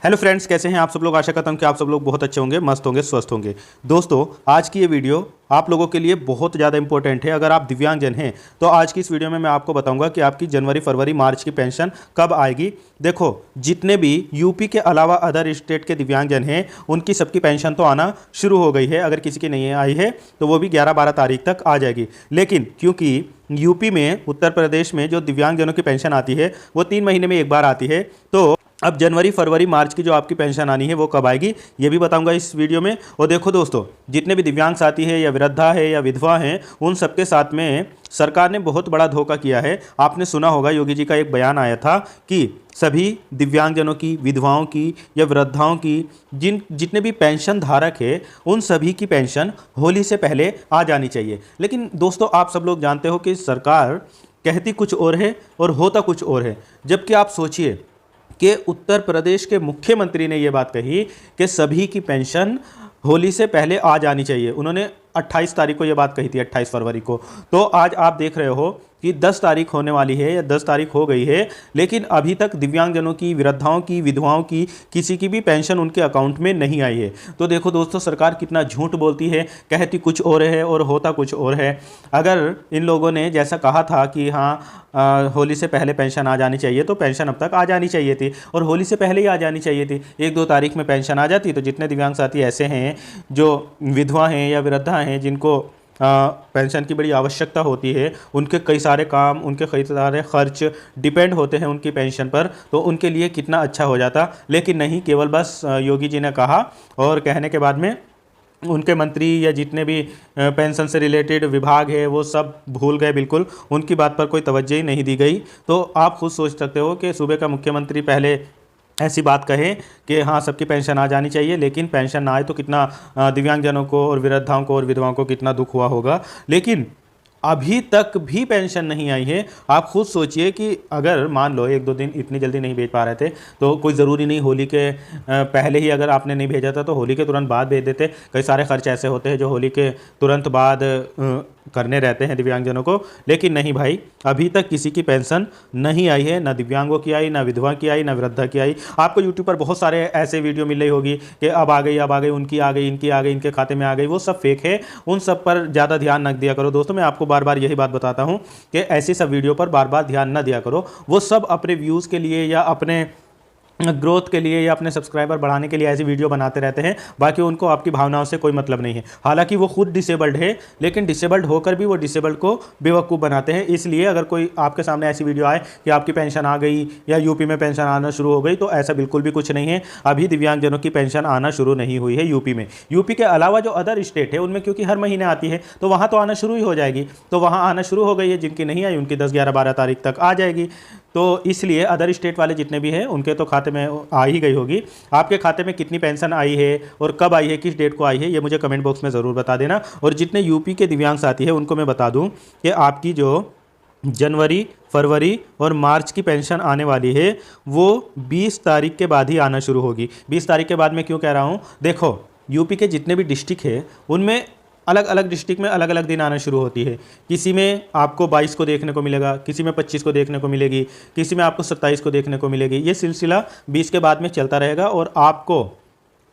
Hello friends, कैसे हैं आप सब लोग। आशा करता हूं कि आप सब लोग बहुत अच्छे होंगे, मस्त होंगे, स्वस्थ होंगे। दोस्तों, आज की ये वीडियो आप लोगों के लिए बहुत ज़्यादा इंपॉर्टेंट है। अगर आप दिव्यांगजन हैं तो आज की इस वीडियो में मैं आपको बताऊंगा कि आपकी जनवरी, फरवरी, मार्च की पेंशन कब आएगी। देखो, जितने भी यूपी के अलावा अदर स्टेट के दिव्यांगजन हैं उनकी सबकी पेंशन तो आना शुरू हो गई है। अगर किसी की नहीं आई है तो वो भी 11-12 तारीख तक आ जाएगी। लेकिन क्योंकि यूपी में, उत्तर प्रदेश में जो दिव्यांगजनों की पेंशन आती है वो 3 महीने में एक बार आती है, तो अब जनवरी, फरवरी, मार्च की जो आपकी पेंशन आनी है वो कब आएगी ये भी बताऊंगा इस वीडियो में। और देखो दोस्तों, जितने भी दिव्यांग साथी है या वृद्धा है या विधवा हैं, उन सबके साथ में सरकार ने बहुत बड़ा धोखा किया है। आपने सुना होगा, योगी जी का एक बयान आया था कि सभी दिव्यांगजनों की, विधवाओं की या वृद्धाओं की जितने भी पेंशन धारक है उन सभी की पेंशन होली से पहले आ जानी चाहिए। लेकिन दोस्तों, आप सब लोग जानते हो कि सरकार कहती कुछ और है और होता कुछ और है। जबकि आप सोचिए कि उत्तर प्रदेश के मुख्यमंत्री ने यह बात कही कि सभी की पेंशन होली से पहले आ जानी चाहिए। उन्होंने 28 तारीख को यह बात कही थी, 28 फरवरी को। तो आज आप देख रहे हो कि 10 तारीख होने वाली है या 10 तारीख हो गई है, लेकिन अभी तक दिव्यांगजनों की, वृद्धाओं की, विधवाओं की किसी की भी पेंशन उनके अकाउंट में नहीं आई है। तो देखो दोस्तों, सरकार कितना झूठ बोलती है, कहती कुछ और है और होता कुछ और है। अगर इन लोगों ने जैसा कहा था कि हाँ होली से पहले पेंशन आ जानी चाहिए, तो पेंशन अब तक आ जानी चाहिए थी और होली से पहले ही आ जानी चाहिए थी। 1-2 तारीख में पेंशन आ जाती तो जितने दिव्यांग साथी ऐसे हैं जो विधवा हैं या वृद्धा हैं, जिनको पेंशन की बड़ी आवश्यकता होती है, उनके कई सारे काम, उनके कई सारे खर्च डिपेंड होते हैं उनकी पेंशन पर, तो उनके लिए कितना अच्छा हो जाता। लेकिन नहीं, केवल बस योगी जी ने कहा और कहने के बाद में उनके मंत्री या जितने भी पेंशन से रिलेटेड विभाग है वो सब भूल गए, बिल्कुल उनकी बात पर कोई तवज्जो ही नहीं दी गई। तो आप खुद सोच सकते हो कि सूबे का मुख्यमंत्री पहले ऐसी बात कहे कि हाँ सबकी पेंशन आ जानी चाहिए, लेकिन पेंशन ना आए तो कितना दिव्यांगजनों को और वृद्धाओं को और विधवाओं को कितना दुख हुआ होगा। लेकिन अभी तक भी पेंशन नहीं आई है। आप खुद सोचिए कि अगर मान लो 1-2 दिन इतनी जल्दी नहीं भेज पा रहे थे तो कोई ज़रूरी नहीं होली के पहले ही अगर आपने नहीं भेजा था तो होली के तुरंत बाद भेज देते। कई सारे खर्च ऐसे होते हैं जो होली के तुरंत बाद करने रहते हैं दिव्यांगजनों को। लेकिन नहीं भाई, अभी तक किसी की पेंशन नहीं आई है, ना दिव्यांगों की आई, ना विधवा की आई, ना वृद्धा की आई। आपको यूट्यूब पर बहुत सारे ऐसे वीडियो मिल रही होगी कि अब आ गई, अब आ गई, उनकी आ गई, इनकी आ गई, इनके खाते में आ गई। वो सब फेक है, उन सब पर ज़्यादा ध्यान न दिया करो। दोस्तों, मैं आपको बार बार यही बात बताता हूँ कि ऐसी सब वीडियो पर बार बार ध्यान न दिया करो। वो सब अपने व्यूज़ के लिए या अपने ग्रोथ के लिए या अपने सब्सक्राइबर बढ़ाने के लिए ऐसी वीडियो बनाते रहते हैं। बाकी उनको आपकी भावनाओं से कोई मतलब नहीं है। हालांकि वो खुद डिसेबल्ड है, लेकिन डिसेबल्ड होकर भी वो डिसेबल्ड को बेवकूफ़ बनाते हैं। इसलिए अगर कोई आपके सामने ऐसी वीडियो आए कि आपकी पेंशन आ गई या यूपी में पेंशन आना शुरू हो गई, तो ऐसा बिल्कुल भी कुछ नहीं है। अभी दिव्यांगजनों की पेंशन आना शुरू नहीं हुई है यूपी में। यूपी के अलावा जो अदर स्टेट है उनमें क्योंकि हर महीने आती है तो वहाँ तो आना शुरू ही हो जाएगी। तो वहाँ आना शुरू हो गई है, जिनकी नहीं आई उनकी 10, 11, 12 तारीख तक आ जाएगी। तो इसलिए अदर स्टेट वाले जितने भी हैं उनके तो खाते में आ ही गई होगी। आपके खाते में कितनी पेंशन आई है और कब आई है, किस डेट को आई है, ये मुझे कमेंट बॉक्स में ज़रूर बता देना। और जितने यूपी के दिव्यांग साथी हैं उनको मैं बता दूं कि आपकी जो जनवरी, फरवरी और मार्च की पेंशन आने वाली है वो 20 तारीख के बाद ही आना शुरू होगी। 20 तारीख के बाद मैं क्यों कह रहा हूँ, देखो यूपी के जितने भी डिस्ट्रिक्ट है उनमें अलग अलग डिस्ट्रिक्ट में अलग अलग दिन आना शुरू होती है। किसी में आपको 22 को देखने को मिलेगा, किसी में 25 को देखने को मिलेगी, किसी में आपको 27 को देखने को मिलेगी। ये सिलसिला 20 के बाद में चलता रहेगा और आपको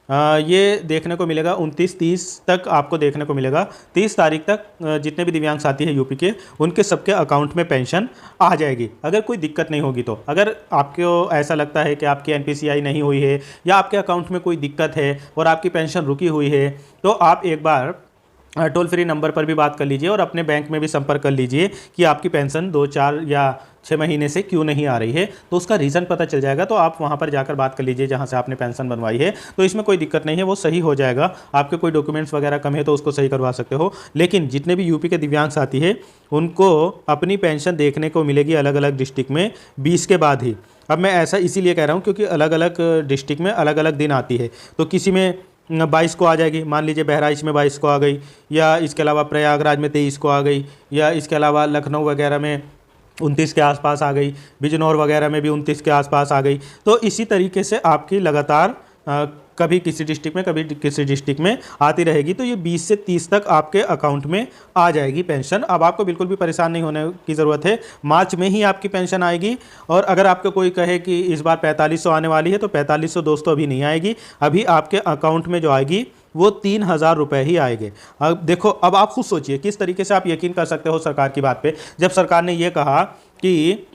ये देखने को मिलेगा 29-30 तक आपको देखने को मिलेगा। 30 तारीख तक जितने भी दिव्यांग साथी हैं यूपी के, उनके सबके अकाउंट में पेंशन आ जाएगी, अगर कोई दिक्कत नहीं होगी तो। अगर आपको ऐसा लगता है कि आपकी एनपीसीआई नहीं हुई है या आपके अकाउंट में कोई दिक्कत है और आपकी पेंशन रुकी हुई है, तो आप एक बार टोल फ्री नंबर पर भी बात कर लीजिए और अपने बैंक में भी संपर्क कर लीजिए कि आपकी पेंशन 2, 4 या 6 महीने से क्यों नहीं आ रही है। तो उसका रीज़न पता चल जाएगा, तो आप वहां पर जाकर बात कर लीजिए जहां से आपने पेंशन बनवाई है। तो इसमें कोई दिक्कत नहीं है, वो सही हो जाएगा। आपके कोई डॉक्यूमेंट्स वगैरह कम है तो उसको सही करवा सकते हो। लेकिन जितने भी यूपी के दिव्यांग साथी है उनको अपनी पेंशन देखने को मिलेगी अलग अलग डिस्ट्रिक्ट में 20 के बाद ही। अब मैं ऐसा इसीलिए कह रहा हूँ क्योंकि अलग अलग डिस्ट्रिक्ट में अलग अलग दिन आती है। तो किसी में 22 को आ जाएगी, मान लीजिए बहराइच में 22 को आ गई, या इसके अलावा प्रयागराज में 23 को आ गई, या इसके अलावा लखनऊ वगैरह में 29 के आसपास आ गई, बिजनौर वगैरह में भी 29 के आसपास आ गई। तो इसी तरीके से आपकी लगातार कभी किसी डिस्ट्रिक्ट में, कभी किसी डिस्ट्रिक्ट में आती रहेगी। तो ये 20 से 30 तक आपके अकाउंट में आ जाएगी पेंशन। अब आपको बिल्कुल भी परेशान नहीं होने की ज़रूरत है, मार्च में ही आपकी पेंशन आएगी। और अगर आपको कोई कहे कि इस बार 4500 आने वाली है, तो 4500 दोस्तों अभी नहीं आएगी। अभी आपके अकाउंट में जो आएगी वो 3000 रुपये ही आएंगे। अब देखो, अब आप खुद सोचिए किस तरीके से आप यकीन कर सकते हो सरकार की बात पे। जब सरकार ने ये कहा कि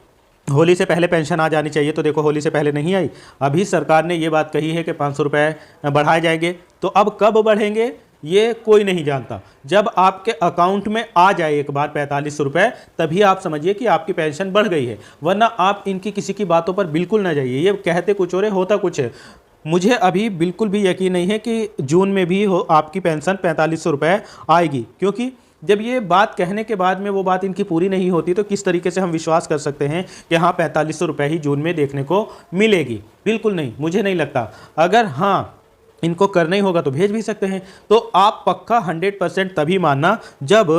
होली से पहले पेंशन आ जानी चाहिए, तो देखो होली से पहले नहीं आई। अभी सरकार ने ये बात कही है कि 500 रुपये बढ़ाए जाएंगे। तो अब कब बढ़ेंगे ये कोई नहीं जानता। जब आपके अकाउंट में आ जाए एक बार 4500 रुपये, तभी आप समझिए कि आपकी पेंशन बढ़ गई है। वरना आप इनकी किसी की बातों पर बिल्कुल ना जाइए। ये कहते कुछ और है, होता कुछ है। मुझे अभी बिल्कुल भी यकीन नहीं है कि जून में भी आपकी पेंशन 4500 रुपये आएगी, क्योंकि जब ये बात कहने के बाद में वो बात इनकी पूरी नहीं होती, तो किस तरीके से हम विश्वास कर सकते हैं कि हाँ 4500 रुपये ही जून में देखने को मिलेगी। बिल्कुल नहीं, मुझे नहीं लगता। अगर हाँ इनको करना ही होगा तो भेज भी सकते हैं। तो आप पक्का 100% तभी मानना जब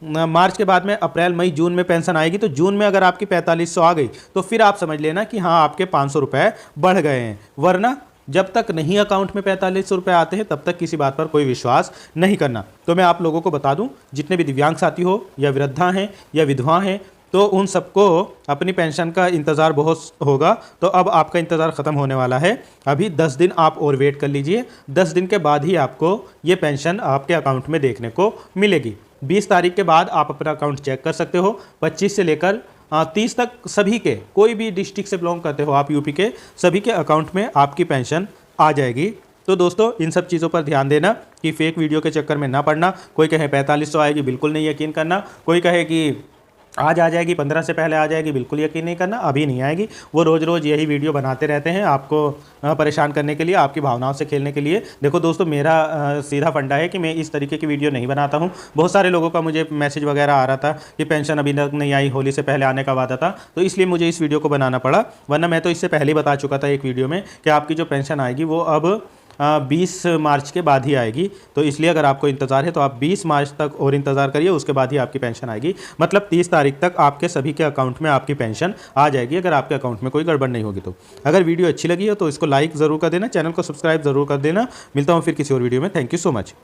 मार्च के बाद में अप्रैल मई जून में पेंशन आएगी। तो जून में अगर आपकी 4500 आ गई, तो फिर आप समझ लेना कि हाँ आपके 500 रुपये बढ़ गए हैं। वरना जब तक नहीं अकाउंट में 4500 रुपये आते हैं, तब तक किसी बात पर कोई विश्वास नहीं करना। तो मैं आप लोगों को बता दूं, जितने भी दिव्यांग साथी हो या वृद्धा हैं या विधवा हैं, तो उन सबको अपनी पेंशन का इंतज़ार बहुत होगा। तो अब आपका इंतज़ार ख़त्म होने वाला है। अभी 10 दिन आप और वेट कर लीजिए। 10 दिन के बाद ही आपको ये पेंशन आपके अकाउंट में देखने को मिलेगी। 20 तारीख के बाद आप अपना अकाउंट चेक कर सकते हो। 25 से लेकर 30 तक सभी के, कोई भी डिस्ट्रिक्ट से बिलोंग करते हो आप यूपी के, सभी के अकाउंट में आपकी पेंशन आ जाएगी। तो दोस्तों इन सब चीज़ों पर ध्यान देना कि फेक वीडियो के चक्कर में ना पड़ना। कोई कहे 4500 आएगी, बिल्कुल नहीं यकीन करना। कोई कहे कि आज आ जाएगी, 15 से पहले आ जाएगी, बिल्कुल यकीन नहीं करना। अभी नहीं आएगी। वो रोज़ रोज़ यही वीडियो बनाते रहते हैं आपको परेशान करने के लिए, आपकी भावनाओं से खेलने के लिए। देखो दोस्तों, मेरा सीधा फंडा है कि मैं इस तरीके की वीडियो नहीं बनाता हूँ। बहुत सारे लोगों का मुझे मैसेज वगैरह आ रहा था कि पेंशन अभी तक नहीं आई, होली से पहले आने का वादा था, तो इसलिए मुझे इस वीडियो को बनाना पड़ा। वरना मैं तो इससे पहले ही बता चुका था एक वीडियो में कि आपकी जो पेंशन आएगी वो अब 20 मार्च के बाद ही आएगी। तो इसलिए अगर आपको इंतज़ार है तो आप 20 मार्च तक और इंतज़ार करिए, उसके बाद ही आपकी पेंशन आएगी। मतलब 30 तारीख तक आपके सभी के अकाउंट में आपकी पेंशन आ जाएगी, अगर आपके अकाउंट में कोई गड़बड़ नहीं होगी तो। अगर वीडियो अच्छी लगी हो तो इसको लाइक ज़रूर कर देना, चैनल को सब्सक्राइब ज़रूर कर देना। मिलता हूँ फिर किसी और वीडियो में। Thank you so much.